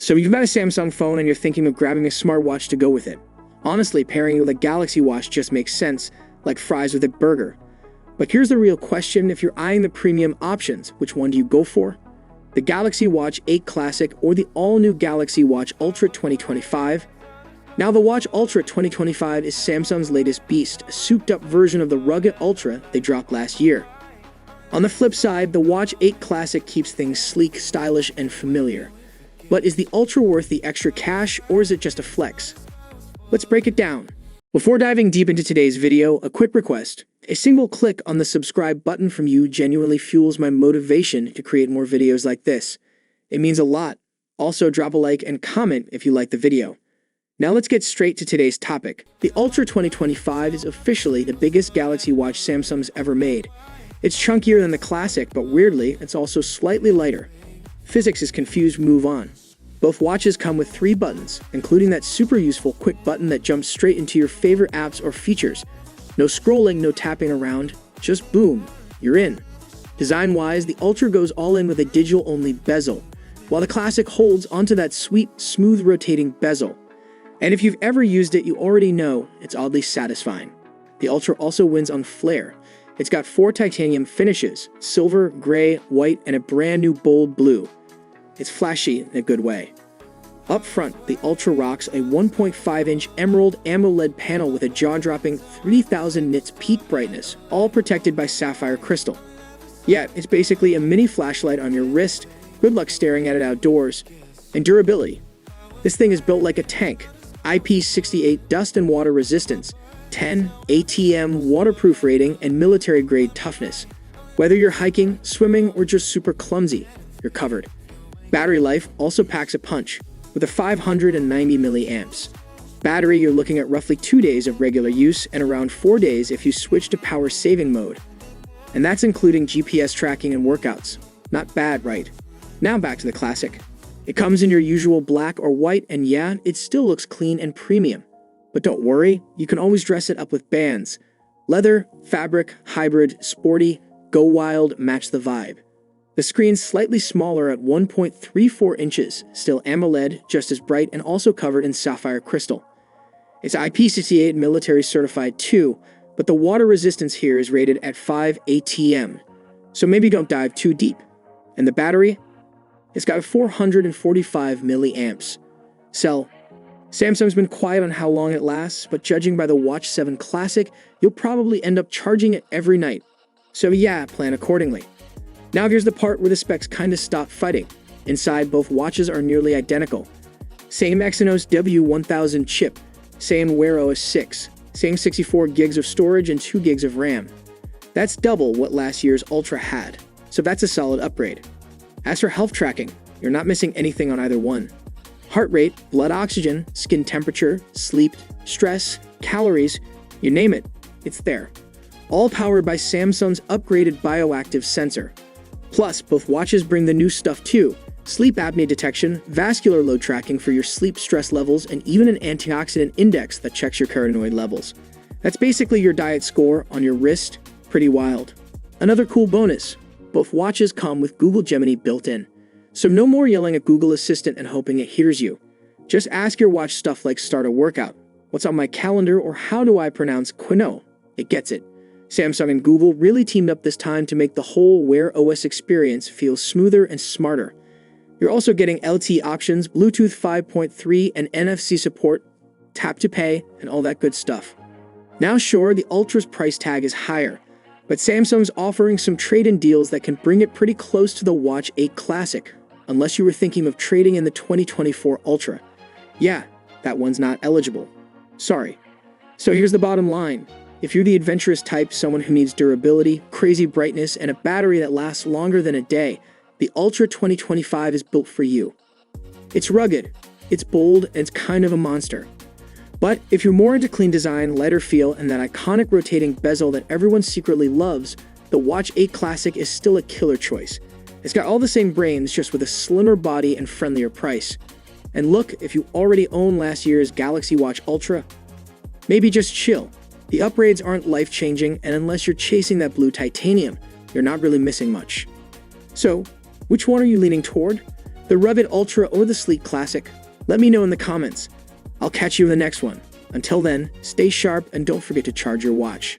So you've got a Samsung phone and you're thinking of grabbing a smartwatch to go with it. Honestly, pairing it with a Galaxy Watch just makes sense, like fries with a burger. But here's the real question: if you're eyeing the premium options, which one do you go for? The Galaxy Watch 8 Classic or the all-new Galaxy Watch Ultra 2025? Now, the Watch Ultra 2025 is Samsung's latest beast, a souped-up version of the rugged Ultra they dropped last year. On the flip side, the Watch 8 Classic keeps things sleek, stylish, and familiar. But is the Ultra worth the extra cash, or is it just a flex? Let's break it down. Before diving deep into today's video, a quick request. A single click on the subscribe button from you genuinely fuels my motivation to create more videos like this. It means a lot. Also, drop a like and comment if you like the video. Now let's get straight to today's topic. The Ultra 2025 is officially the biggest Galaxy Watch Samsung's ever made. It's chunkier than the Classic, but weirdly, it's also slightly lighter. Physics is confused, move on. Both watches come with 3 buttons, including that super useful quick button that jumps straight into your favorite apps or features. No scrolling, no tapping around, just boom, you're in. Design-wise, the Ultra goes all in with a digital-only bezel, while the Classic holds onto that sweet, smooth rotating bezel. And if you've ever used it, you already know it's oddly satisfying. The Ultra also wins on flair. It's got 4 titanium finishes: silver, gray, white, and a brand new bold blue. It's flashy in a good way. Up front, the Ultra rocks a 1.5-inch emerald AMOLED panel with a jaw-dropping 3000 nits peak brightness, all protected by sapphire crystal. Yeah, it's basically a mini flashlight on your wrist. Good luck staring at it outdoors. And durability. This thing is built like a tank. IP68 dust and water resistance, 10 ATM waterproof rating, and military-grade toughness. Whether you're hiking, swimming, or just super clumsy, you're covered. Battery life also packs a punch, with a 590 milliamps. Battery, you're looking at roughly 2 days of regular use and around 4 days if you switch to power saving mode. And that's including GPS tracking and workouts. Not bad, right? Now back to the Classic. It comes in your usual black or white, and yeah, it still looks clean and premium. But don't worry, you can always dress it up with bands. Leather, fabric, hybrid, sporty, go wild, match the vibe. The screen's slightly smaller at 1.34 inches, still AMOLED, just as bright, and also covered in sapphire crystal. It's IP68 military certified too, but the water resistance here is rated at 5 ATM, so maybe don't dive too deep. And the battery? It's got 445 milliamps. Samsung's been quiet on how long it lasts, but judging by the Watch 7 Classic, you'll probably end up charging it every night. So yeah, plan accordingly. Now here's the part where the specs kinda stop fighting. Inside, both watches are nearly identical. Same Exynos W1000 chip, same Wear OS 6, same 64 gigs of storage and 2 gigs of RAM. That's double what last year's Ultra had, so that's a solid upgrade. As for health tracking, you're not missing anything on either one. Heart rate, blood oxygen, skin temperature, sleep, stress, calories, you name it, it's there. All powered by Samsung's upgraded bioactive sensor. Plus, both watches bring the new stuff too: sleep apnea detection, vascular load tracking for your sleep stress levels, and even an antioxidant index that checks your carotenoid levels. That's basically your diet score on your wrist. Pretty wild. Another cool bonus: both watches come with Google Gemini built in. So no more yelling at Google Assistant and hoping it hears you. Just ask your watch stuff like start a workout, what's on my calendar, or how do I pronounce quinoa? It gets it. Samsung and Google really teamed up this time to make the whole Wear OS experience feel smoother and smarter. You're also getting LTE options, Bluetooth 5.3, and NFC support, tap to pay, and all that good stuff. Now sure, the Ultra's price tag is higher, but Samsung's offering some trade-in deals that can bring it pretty close to the Watch 8 Classic, unless you were thinking of trading in the 2024 Ultra. Yeah, that one's not eligible. Sorry. So here's the bottom line. If you're the adventurous type, someone who needs durability, crazy brightness, and a battery that lasts longer than a day, the Ultra 2025 is built for you. It's rugged, it's bold, and it's kind of a monster. But if you're more into clean design, lighter feel, and that iconic rotating bezel that everyone secretly loves, the Watch 8 Classic is still a killer choice. It's got all the same brains, just with a slimmer body and friendlier price. And look, if you already own last year's Galaxy Watch Ultra, maybe just chill. The upgrades aren't life-changing, and unless you're chasing that blue titanium, you're not really missing much. So, which one are you leaning toward? The Rugged Ultra or the Sleek Classic? Let me know in the comments. I'll catch you in the next one. Until then, stay sharp and don't forget to charge your watch.